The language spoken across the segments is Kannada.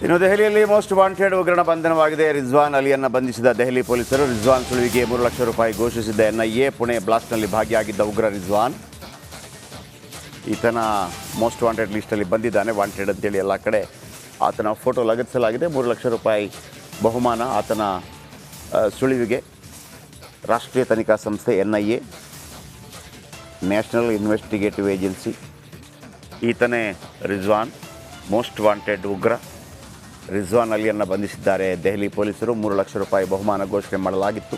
ಇನ್ನು ದೆಹಲಿಯಲ್ಲಿ ಮೋಸ್ಟ್ ವಾಂಟೆಡ್ ಉಗ್ರನ ಬಂಧನವಾಗಿದೆ. ರಿಜ್ವಾನ್ ಅಲಿಯನ್ನು ಬಂಧಿಸಿದ ದೆಹಲಿ ಪೊಲೀಸರು. ರಿಜ್ವಾನ್ ಸುಳಿವಿಗೆ 3 ಲಕ್ಷ ರೂಪಾಯಿ ಘೋಷಿಸಿದ್ದ ಎನ್ಐಎ. ಪುಣೆ ಬ್ಲಾಸ್ಟ್ನಲ್ಲಿ ಭಾಗಿಯಾಗಿದ್ದ ಉಗ್ರ ರಿಜ್ವಾನ್ ಈತನ ಮೋಸ್ಟ್ ವಾಂಟೆಡ್ ಲಿಸ್ಟಲ್ಲಿ ಬಂದಿದ್ದಾನೆ. ವಾಂಟೆಡ್ ಅಂತೇಳಿ ಎಲ್ಲ ಕಡೆ ಆತನ ಫೋಟೋ ಲಗತ್ತಿಸಲಾಗಿದೆ. 3 ಲಕ್ಷ ರೂಪಾಯಿ ಬಹುಮಾನ ಆತನ ಸುಳಿವಿಗೆ. ರಾಷ್ಟ್ರೀಯ ತನಿಖಾ ಸಂಸ್ಥೆ ಎನ್ಐಎ, ನ್ಯಾಷನಲ್ ಇನ್ವೆಸ್ಟಿಗೇಟಿವ್ ಏಜೆನ್ಸಿ, ಈತನೇ ರಿಜ್ವಾನ್ ಮೋಸ್ಟ್ ವಾಂಟೆಡ್ ಉಗ್ರ. ರಿಜ್ವಾನ್ ಅಲಿಯನ್ನು ಬಂಧಿಸಿದ್ದಾರೆ ದೆಹಲಿ ಪೊಲೀಸರು. 3 ಲಕ್ಷ ರೂಪಾಯಿ ಬಹುಮಾನ ಘೋಷಣೆ ಮಾಡಲಾಗಿತ್ತು.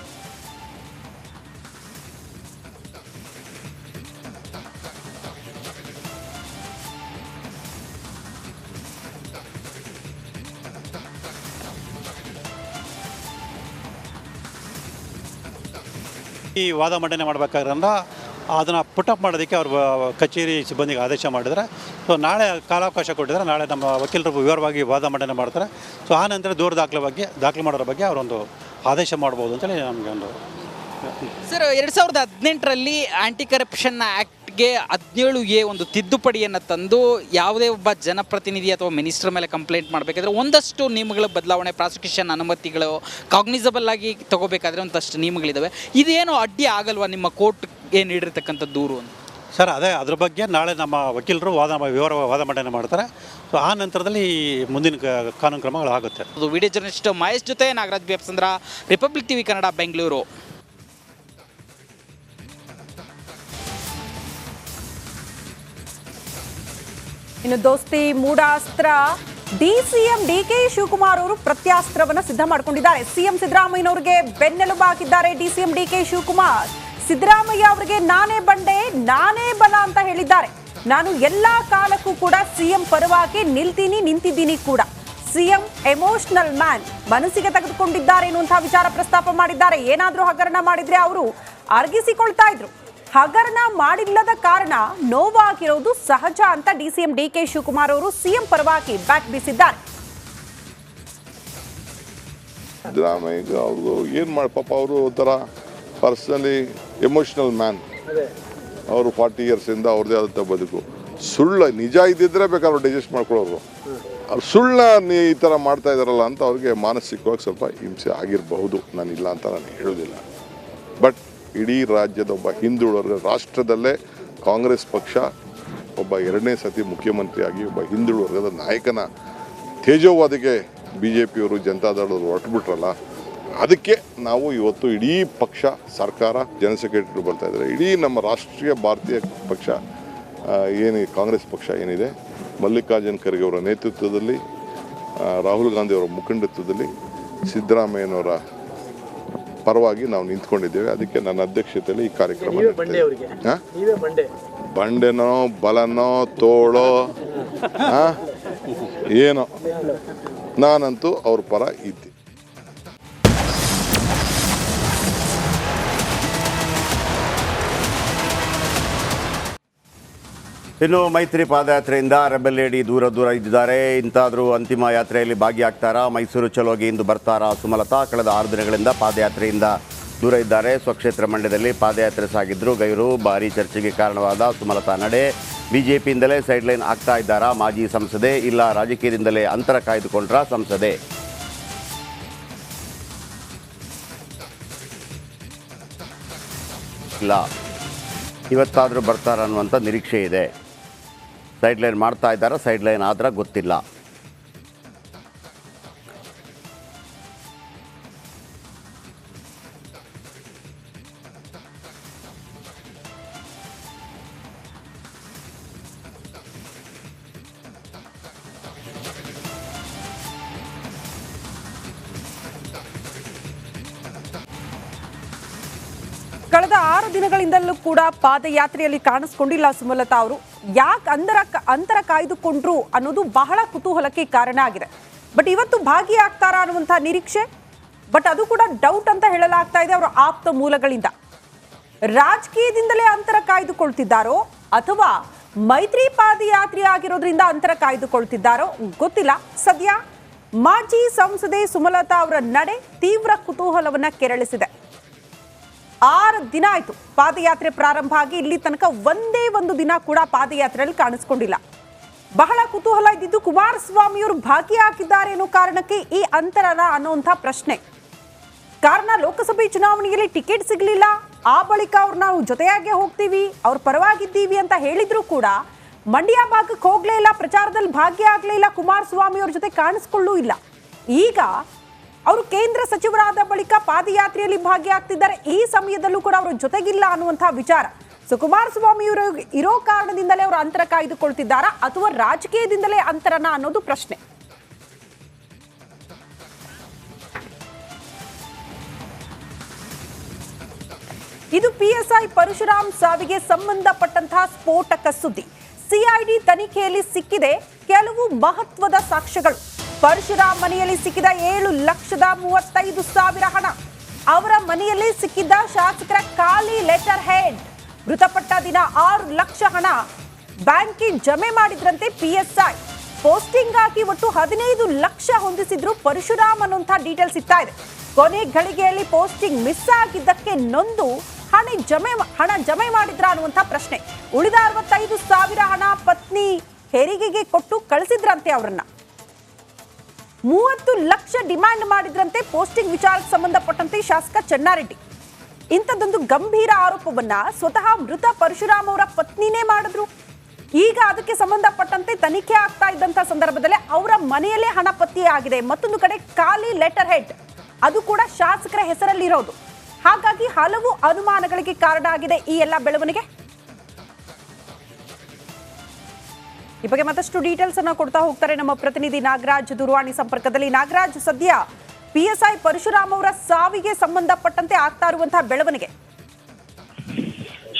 ಈ ವಾದ ಮಂಡನೆ ಮಾಡಬೇಕಾದ್ರಿಂದ ಅದನ್ನು ಪುಟಪ್ ಮಾಡೋದಕ್ಕೆ ಅವರು ಕಚೇರಿ ಸಿಬ್ಬಂದಿಗೆ ಆದೇಶ ಮಾಡಿದರೆ, ಸೊ ನಾಳೆ ಕಾಲಾವಕಾಶ ಕೊಟ್ಟಿದ್ದಾರೆ. ನಾಳೆ ನಮ್ಮ ವಕೀಲರು ವಿವರವಾಗಿ ವಾದ ಮಂಡನೆ ಮಾಡ್ತಾರೆ. ಸೊ ಆ ನಂತರ ದೂರ ದಾಖಲೆ ಮಾಡೋದ್ರ ಬಗ್ಗೆ ಅವರೊಂದು ಆದೇಶ ಮಾಡ್ಬೋದು ಅಂತೇಳಿ ನಮಗೆ ಒಂದು. ಸರ್, 2018ರಲ್ಲಿ ಆ್ಯಂಟಿ ಕರಪ್ಷನ್ ಆ್ಯಕ್ಟ್ಗೆ 17A ಒಂದು ತಿದ್ದುಪಡಿಯನ್ನು ತಂದು ಯಾವುದೇ ಒಬ್ಬ ಜನಪ್ರತಿನಿಧಿ ಅಥವಾ ಮಿನಿಸ್ಟರ್ ಮೇಲೆ ಕಂಪ್ಲೇಂಟ್ ಮಾಡಬೇಕಾದ್ರೆ ಒಂದಷ್ಟು ನಿಯಮಗಳ ಬದಲಾವಣೆ, ಪ್ರಾಸಿಕ್ಯೂಷನ್ ಅನುಮತಿಗಳು ಕಾಗ್ನಿಸಬಲ್ ಆಗಿ ತಗೋಬೇಕಾದ್ರೆ ಒಂದಷ್ಟು ನಿಯಮಗಳಿದ್ದಾವೆ. ಇದೇನು ಅಡ್ಡಿ ಆಗಲ್ವಾ ನಿಮ್ಮ ಕೋರ್ಟ್ಗೆ ನೀಡಿರ್ತಕ್ಕಂಥ ದೂರು ಅಂತ? ಸರ್, ಅದ್ರ ಬಗ್ಗೆ ನಾಳೆ ನಮ್ಮ ವಕೀಲರು ವಾದ ಮಂಡನೆ ಮಾಡ್ತಾರೆ. ಸೊ ಆ ನಂತರದಲ್ಲಿ ಮುಂದಿನ ಕಾನೂನು ಕ್ರಮಗಳಾಗುತ್ತೆ. ಅದು ವಿಡಿಯೋ ಜರ್ನಲಿಸ್ಟ್ ಮಹೇಶ್ ಜೊತೆ ನಾಗರಾಜ್ ಬಿ ಚಂದ್ರ, ರಿಪಬ್ಲಿಕ್ ಟಿವಿ ಕನ್ನಡ, ಬೆಂಗಳೂರು. ಇನ್ನು ದೋಸ್ತಿ ಮೂಡಾಸ್ತ್ರ ಡಿಸಿಎಂ ಡಿಕೆ ಶಿವಕುಮಾರ್ ಅವರು ಪ್ರತ್ಯಾಸ್ತ್ರವನ್ನು ಸಿದ್ಧ ಮಾಡಿಕೊಂಡಿದ್ದಾರೆ. ಸಿಎಂ ಸಿದ್ದರಾಮಯ್ಯನವರಿಗೆ ಬೆನ್ನೆಲುಬು ಹಾಕಿದ್ದಾರೆ ಡಿಸಿಎಂ ಡಿಕೆ ಶಿವಕುಮಾರ್. ಸಿದ್ದರಾಮಯ್ಯ ಅವರಿಗೆ ನಾನೇ ಬಂಡೆ, ನಾನೇ ಬಲ ಅಂತ ಹೇಳಿದ್ದಾರೆ. ನಾನು ಎಲ್ಲಾ ಕಾಲಕ್ಕೂ ಕೂಡ ಸಿಎಂ ಪರವಾಗಿ ನಿಂತಿದ್ದೀನಿ ಕೂಡ. ಸಿಎಂ ಎಮೋಷನಲ್ ಮ್ಯಾನ್, ಮನಸ್ಸಿಗೆ ತೆಗೆದುಕೊಂಡಿದ್ದಾರೆ ಎನ್ನುವಂತಹ ವಿಚಾರ ಪ್ರಸ್ತಾಪ ಮಾಡಿದ್ದಾರೆ. ಏನಾದರೂ ಹಗರಣ ಮಾಡಿದ್ರೆ ಅವರು ಅರ್ಗಿಸಿಕೊಳ್ತಾ ಇದ್ರು. ಹಗರಣ ಮಾಡಿಲ್ಲದ ಕಾರಣ ನೋವಾಗಿರೋದು ಸಹಜ ಅಂತ ಡಿಸಿಎಂ ಡಿಕೆ ಶಿವಕುಮಾರ್ ಅವರು ಸಿಎಂ ಪರವಾಗಿ ಬ್ಯಾಕ್ ಬೀಸಿದ್ದಾರೆ. ಸಿದ್ದರಾಮಯ್ಯ ಅವ್ರಿಗೂ ಏನು ಮಾಡಿ ಪಾಪ, ಅವರು ಒಂಥರ ಪರ್ಸನಲಿ ಎಮೋಷನಲ್ ಮ್ಯಾನ್. ಅವರು 40 ಇಯರ್ಸಿಂದ ಅವ್ರದ್ದೇ ಆದಂಥ ಬದುಕು. ಸುಳ್ಳು ನಿಜ ಇದ್ದಿದ್ರೆ ಬೇಕಾದ್ರೆ ಡೈಜೆಸ್ಟ್ ಮಾಡ್ಕೊಳ್ಳೋರು. ಅವ್ರು ಸುಳ್ಳ ಈ ಥರ ಮಾಡ್ತಾ ಇದ್ದಾರಲ್ಲ ಅಂತ ಅವ್ರಿಗೆ ಮಾನಸಿಕವಾಗಿ ಸ್ವಲ್ಪ ಹಿಂಸೆ ಆಗಿರಬಹುದು. ನಾನಿಲ್ಲ ಅಂತ ನಾನು ಹೇಳೋದಿಲ್ಲ. ಬಟ್ ಇಡೀ ರಾಜ್ಯದ ಒಬ್ಬ ಹಿಂದುಳಿದ, ರಾಷ್ಟ್ರದಲ್ಲೇ ಕಾಂಗ್ರೆಸ್ ಪಕ್ಷ ಒಬ್ಬ 2ನೇ ಸತಿ ಮುಖ್ಯಮಂತ್ರಿಯಾಗಿ ಒಬ್ಬ ಹಿಂದುಳಿದ ವರ್ಗದ ನಾಯಕನ ತೇಜೋವಾದಿಗೆ BJPಯವರು ಜನತಾದಳದವರು ಹೊರಟುಬಿಟ್ರಲ್ಲ, ಅದಕ್ಕೆ ನಾವು ಇವತ್ತು ಇಡೀ ಪಕ್ಷ, ಸರ್ಕಾರ, ಜನರಲ್ ಸೆಕ್ರೆಟರಿ ಬರ್ತಾ ಇದ್ದಾರೆ. ಇಡೀ ನಮ್ಮ ರಾಷ್ಟ್ರೀಯ ಭಾರತೀಯ ಪಕ್ಷ ಏನು ಕಾಂಗ್ರೆಸ್ ಪಕ್ಷ ಏನಿದೆ, ಮಲ್ಲಿಕಾರ್ಜುನ್ ಖರ್ಗೆ ಅವರ ನೇತೃತ್ವದಲ್ಲಿ, ರಾಹುಲ್ ಗಾಂಧಿ ಅವರ ಮುಖಂಡತ್ವದಲ್ಲಿ ಸಿದ್ದರಾಮಯ್ಯನವರ ಪರವಾಗಿ ನಾವು ನಿಂತ್ಕೊಂಡಿದ್ದೇವೆ. ಅದಕ್ಕೆ ನನ್ನ ಅಧ್ಯಕ್ಷತೆಯಲ್ಲಿ ಈ ಕಾರ್ಯಕ್ರಮ. ಬಂಡೆನೋ ಬಲನೋ ತೋಳೋ ಏನೋ, ನಾನಂತೂ ಅವ್ರ ಪರ ಇದ್ದೆ. ಇನ್ನು ಮೈತ್ರಿ ಪಾದಯಾತ್ರೆಯಿಂದ ರೆಬೆಲ್ ಲೇಡಿ ದೂರ ಇದ್ದಿದ್ದಾರೆ. ಇಂತಾದರೂ ಅಂತಿಮ ಯಾತ್ರೆಯಲ್ಲಿ ಭಾಗಿಯಾಗ್ತಾರಾ? ಮೈಸೂರು ಚಲೋಗೆ ಇಂದು ಬರ್ತಾರಾ ಸುಮಲತಾ? ಕಳೆದ 6 ದಿನಗಳಿಂದ ಪಾದಯಾತ್ರೆಯಿಂದ ದೂರ ಇದ್ದಾರೆ. ಸ್ವಕ್ಷೇತ್ರ ಮಂಡ್ಯದಲ್ಲಿ ಪಾದಯಾತ್ರೆ ಸಾಗಿದ್ರು ಗೈರು. ಭಾರೀ ಚರ್ಚೆಗೆ ಕಾರಣವಾದ ಸುಮಲತಾ ನಡೆ. ಬಿಜೆಪಿಯಿಂದಲೇ ಸೈಡ್ಲೈನ್ ಆಗ್ತಾ ಇದ್ದಾರಾ ಮಾಜಿ ಸಂಸದೆ? ಇಲ್ಲ ರಾಜಕೀಯದಿಂದಲೇ ಅಂತರ ಕಾಯ್ದುಕೊಂಡ್ರಾ ಸಂಸದೆ? ಇಲ್ಲ, ಇವತ್ತಾದರೂ ಬರ್ತಾರ ಅನ್ನುವಂಥ ನಿರೀಕ್ಷೆ ಇದೆ. ಸೈಡ್ಲೈನ್ ಮಾಡ್ತಾ ಇದ್ದಾರೆ. ಸೈಡ್ಲೈನ್ ಆದ್ರೆ ಗೊತ್ತಿಲ್ಲ. ಕಳೆದ 6 ದಿನಗಳಿಂದಲೂ ಕೂಡ ಪಾದಯಾತ್ರೆಯಲ್ಲಿ ಕಾಣಿಸ್ಕೊಂಡಿಲ್ಲ ಸುಮಲತಾ ಅವರು. ಯಾಕೆ ಅಂತರ ಕಾಯ್ದುಕೊಂಡ್ರು ಅನ್ನೋದು ಬಹಳ ಕುತೂಹಲಕ್ಕೆ ಕಾರಣ ಆಗಿದೆ. ಬಟ್ ಇವತ್ತು ಭಾಗಿಯಾಗ್ತಾರಾ ಅನ್ನುವಂಥ ನಿರೀಕ್ಷೆ, ಬಟ್ ಅದು ಕೂಡ ಡೌಟ್ ಅಂತ ಹೇಳಲಾಗ್ತಾ ಇದೆ ಅವರ ಆಪ್ತ ಮೂಲಗಳಿಂದ. ರಾಜಕೀಯದಿಂದಲೇ ಅಂತರ ಕಾಯ್ದುಕೊಳ್ತಿದ್ದಾರೋ ಅಥವಾ ಮೈತ್ರಿ ಪಾದಯಾತ್ರೆ ಆಗಿರೋದ್ರಿಂದ ಅಂತರ ಕಾಯ್ದುಕೊಳ್ತಿದ್ದಾರೋ ಗೊತ್ತಿಲ್ಲ. ಸದ್ಯ ಮಾಜಿ ಸಂಸದೆ ಸುಮಲತಾ ಅವರ ನಡೆ ತೀವ್ರ ಕುತೂಹಲವನ್ನ ಕೆರಳಿಸಿದೆ. 6 ದಿನ ಆಯ್ತು ಪಾದಯಾತ್ರೆ ಪ್ರಾರಂಭ ಆಗಿ. ಇಲ್ಲಿ ತನಕ ಒಂದೇ ಒಂದು ದಿನ ಕೂಡ ಪಾದಯಾತ್ರೆಯಲ್ಲಿ ಕಾಣಿಸ್ಕೊಂಡಿಲ್ಲ. ಬಹಳ ಕುತೂಹಲ ಇದ್ದಿದ್ದು ಕುಮಾರಸ್ವಾಮಿಯವರು ಭಾಗಿಯಾಗಿದ್ದಾರೆ ಅನ್ನೋ ಕಾರಣಕ್ಕೆ ಈ ಅಂತರನ ಅನ್ನುವಂಥ ಪ್ರಶ್ನೆ. ಕಾರಣ ಲೋಕಸಭೆ ಚುನಾವಣೆಯಲ್ಲಿ ಟಿಕೆಟ್ ಸಿಗಲಿಲ್ಲ, ಆ ಬಳಿಕ ಅವ್ರು ನಾವು ಜೊತೆಯಾಗೆ ಹೋಗ್ತೀವಿ, ಅವ್ರ ಪರವಾಗಿದ್ದೀವಿ ಅಂತ ಹೇಳಿದ್ರು ಕೂಡ ಮಂಡ್ಯ ಭಾಗಕ್ಕೆ ಹೋಗ್ಲೇ ಇಲ್ಲ, ಪ್ರಚಾರದಲ್ಲಿ ಭಾಗಿಯಾಗಲೇ ಇಲ್ಲ, ಕುಮಾರಸ್ವಾಮಿ ಅವ್ರ ಜೊತೆ ಕಾಣಿಸ್ಕೊಳ್ಳೂ ಇಲ್ಲ. ಈಗ ಅವರು ಕೇಂದ್ರ ಸಚಿವರಾದ ಬಳಿಕ ಪಾದಯಾತ್ರೆಯಲ್ಲಿ ಭಾಗಿಯಾಗ್ತಿದ್ದಾರೆ. ಈ ಸಮಯದಲ್ಲೂ ಕೂಡ ಅವರು ಜೊತೆಗಿಲ್ಲ ಅನ್ನುವಂಥ ವಿಚಾರ. ಸೊ ಕುಮಾರಸ್ವಾಮಿ ಅವರು ಇರೋ ಕಾರಣದಿಂದಲೇ ಅವರು ಅಂತರ ಕಾಯ್ದುಕೊಳ್ತಿದ್ದಾರಾ ಅಥವಾ ರಾಜಕೀಯದಿಂದಲೇ ಅಂತರನ ಅನ್ನೋದು ಪ್ರಶ್ನೆ. ಇದು PSI ಪರಶುರಾಮ್ ಸಾವಿಗೆ ಸಂಬಂಧಪಟ್ಟಂತಹ ಸ್ಫೋಟಕ ಸುದ್ದಿ. ಸಿಐಡಿ ತನಿಖೆಯಲ್ಲಿ ಸಿಕ್ಕಿದೆ ಕೆಲವು ಮಹತ್ವದ ಸಾಕ್ಷ್ಯಗಳು. ಪರಶುರಾಮ್ ಮನೆಯಲ್ಲಿ ಸಿಕ್ಕಿದ 7,35,000 ಹಣ, ಅವರ ಮನೆಯಲ್ಲಿ ಸಿಕ್ಕಿದ್ದ ಶಾಸಕರ ಖಾಲಿ ಲೆಟರ್ ಹೆಡ್, ಮೃತಪಟ್ಟ ದಿನ 6 ಲಕ್ಷ ಹಣ ಬ್ಯಾಂಕಿಗೆ ಜಮೆ ಮಾಡಿದ್ರಂತೆ PSI. ಪೋಸ್ಟಿಂಗ್ ಆಗಿ ಒಟ್ಟು 15 ಲಕ್ಷ ಹೊಂದಿಸಿದ್ರು ಪರಶುರಾಮ್ ಅನ್ನುವಂಥ ಡೀಟೇಲ್ಸ್ ಸಿಗ್ತಾ ಇದೆ. ಕೊನೆ ಘಳಿಗೆಯಲ್ಲಿ ಪೋಸ್ಟಿಂಗ್ ಮಿಸ್ ಆಗಿದ್ದಕ್ಕೆ ನೊಂದು ಹಣ ಜಮೆ ಮಾಡಿದ್ರ ಅನ್ನುವಂಥ ಪ್ರಶ್ನೆ. ಉಳಿದ 65,000 ಹಣ ಪತ್ನಿ ಹೆರಿಗೆಗೆ ಕೊಟ್ಟು ಕಳಿಸಿದ್ರಂತೆ ಅವರನ್ನ. 30 ಲಕ್ಷ ಡಿಮ್ಯಾಂಡ್ ಮಾಡಿದ್ರಂತೆ ಪೋಸ್ಟಿಂಗ್ ವಿಚಾರಕ್ಕೆ ಸಂಬಂಧಪಟ್ಟಂತೆ ಶಾಸಕ ಚೆನ್ನಾರೆಡ್ಡಿ. ಇಂಥದ್ದೊಂದು ಗಂಭೀರ ಆರೋಪವನ್ನ ಸ್ವತಃ ಮೃತ ಪರಶುರಾಮ್ ಅವರ ಪತ್ನಿನೇ ಮಾಡಿದ್ರು. ಈಗ ಅದಕ್ಕೆ ಸಂಬಂಧಪಟ್ಟಂತೆ ತನಿಖೆ ಆಗ್ತಾ ಇದ್ದಂಥ ಸಂದರ್ಭದಲ್ಲೇ ಅವರ ಮನೆಯಲ್ಲೇ ಹಣ ಪತ್ತೆಯಾಗಿದೆ. ಮತ್ತೊಂದು ಕಡೆ ಖಾಲಿ ಲೆಟರ್ ಹೆಡ್, ಅದು ಕೂಡ ಶಾಸಕರ ಹೆಸರಲ್ಲಿರೋದು. ಹಾಗಾಗಿ ಹಲವು ಅನುಮಾನಗಳಿಗೆ ಕಾರಣ ಆಗಿದೆ ಈ ಎಲ್ಲ ಬೆಳವಣಿಗೆ. ಈ ಬಗ್ಗೆ ಮತ್ತಷ್ಟು ಡೀಟೇಲ್ಸ್ ಅನ್ನ ಕೊಡ್ತಾ ಹೋಗ್ತಾರೆ ನಮ್ಮ ಪ್ರತಿನಿಧಿ ನಾಗರಾಜ್ ದೂರವಾಣಿ ಸಂಪರ್ಕದಲ್ಲಿ. ನಾಗರಾಜ್, ಸದ್ಯ PSI ಪರಶುರಾಮ್ ಅವರ ಸಾವಿಗೆ ಸಂಬಂಧಪಟ್ಟಂತೆ ಆಗ್ತಾ ಇರುವಂತಹ ಬೆಳವಣಿಗೆ.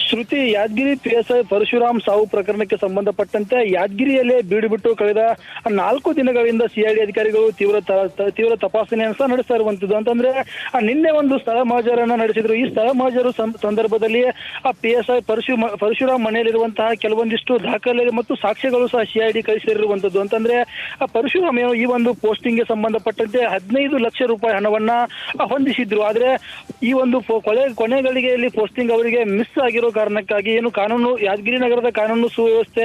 ಶ್ರುತಿ, ಯಾದಗಿರಿ PSI ಪರಶುರಾಮ್ ಸಾವು ಪ್ರಕರಣಕ್ಕೆ ಸಂಬಂಧಪಟ್ಟಂತೆ ಯಾದಗಿರಿಯಲ್ಲೇ ಬೀಡು ಬಿಟ್ಟು ಕಳೆದ 4 ದಿನಗಳಿಂದ CID ಅಧಿಕಾರಿಗಳು ತೀವ್ರ ತಪಾಸಣೆಯನ್ನು ಸಹ ನಡೆಸ್ತಾ ಇರುವಂತದ್ದು. ಅಂತಂದ್ರೆ ನಿನ್ನೆ ಒಂದು ಸ್ಥಳ ಮಹಾಜರನ್ನ ನಡೆಸಿದ್ರು. ಈ ಸ್ಥಳ ಮಹಾಜರು ಸಂದರ್ಭದಲ್ಲಿ PSI ಪರಶುರಾಮ್ ಮನೆಯಲ್ಲಿರುವಂತಹ ಕೆಲವೊಂದಿಷ್ಟು ದಾಖಲೆ ಮತ್ತು ಸಾಕ್ಷ್ಯಗಳು ಸಹ CID ಕೈ ಸೇರಿರುವಂತದ್ದು. ಅಂತಂದ್ರೆ ಪರಶುರಾಮ್ ಈ ಒಂದು ಪೋಸ್ಟಿಂಗ್ ಗೆ ಸಂಬಂಧಪಟ್ಟಂತೆ 15 ಲಕ್ಷ ರೂಪಾಯಿ ಹಣವನ್ನ ಹೊಂದಿಸಿದ್ರು. ಆದ್ರೆ ಈ ಒಂದು ಕೊನೆ ಗಳಿಗೆಯಲ್ಲಿ ಪೋಸ್ಟಿಂಗ್ ಅವರಿಗೆ ಮಿಸ್ ಆಗಿರೋ ಕಾರಣಕ್ಕಾಗಿ ಕಾನೂನು ಯಾದಗಿರಿ ನಗರದ ಕಾನೂನು ಸುವ್ಯವಸ್ಥೆ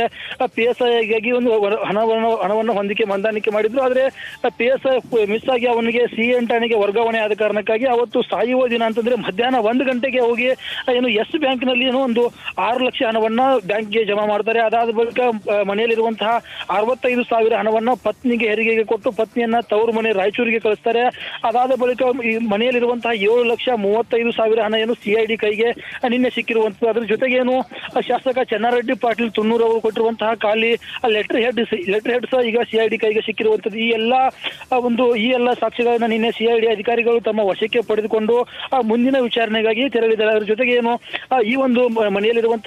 PSI ಗಾಗಿ ಒಂದು ಹಣವನ್ನು ಹೊಂದಾಣಿಕೆ ಮಾಡಿದ್ರು. ಆದ್ರೆ PSI ಮಿಸ್ ಆಗಿ ಅವನಿಗೆ CN ಠಾಣೆಗೆ ವರ್ಗಾವಣೆ ಆದ ಕಾರಣಕ್ಕಾಗಿ ಅವತ್ತು ಸಾಯುವ ದಿನ ಅಂತಂದ್ರೆ ಮಧ್ಯಾಹ್ನ 1 ಗಂಟೆಗೆ ಹೋಗಿ ಎಸ್ ಬ್ಯಾಂಕ್ ನಲ್ಲಿ ಒಂದು 6 ಲಕ್ಷ ಹಣವನ್ನ ಬ್ಯಾಂಕ್ಗೆ ಜಮಾ ಮಾಡ್ತಾರೆ. ಅದಾದ ಬಳಿಕ ಮನೆಯಲ್ಲಿರುವಂತಹ 65,000 ಹಣವನ್ನ ಪತ್ನಿಗೆ ಹೆರಿಗೆಗೆ ಕೊಟ್ಟು ಪತ್ನಿಯನ್ನ ತವರು ಮನೆ ರಾಯಚೂರಿಗೆ ಕಳಿಸ್ತಾರೆ. ಅದಾದ ಬಳಿಕ ಈ ಮನೆಯಲ್ಲಿರುವಂತಹ 7,35,000 ಹಣ CID ಕೈಗೆ ನಿನ್ನೆ ಸಿಕ್ಕಿರುವಂತದ್ದು. ಅದ್ರ ಜೊತೆಗೆ ಶಾಸಕ ಚೆನ್ನಾರೆಡ್ಡಿ ಪಾಟೀಲ್ ತುನ್ನೂರು ಅವರು ಕೊಟ್ಟಿರುವಂತಹ ಖಾಲಿ ಲೆಟರ್ ಹೆಡ್ ಸಹ ಈಗ CID ಕೈಗೆ ಸಿಕ್ಕಿರುವಂತದ್ದು. ಈ ಎಲ್ಲ ಸಾಕ್ಷ್ಯಗಳನ್ನ ನಿನ್ನೆ CID ಅಧಿಕಾರಿಗಳು ತಮ್ಮ ವಶಕ್ಕೆ ಪಡೆದುಕೊಂಡು ಮುಂದಿನ ವಿಚಾರಣೆಗಾಗಿ ತೆರಳಿದ್ದಾರೆ. ಅದ್ರ ಜೊತೆಗೆ ಈ ಒಂದು ಮನೆಯಲ್ಲಿರುವಂತಹ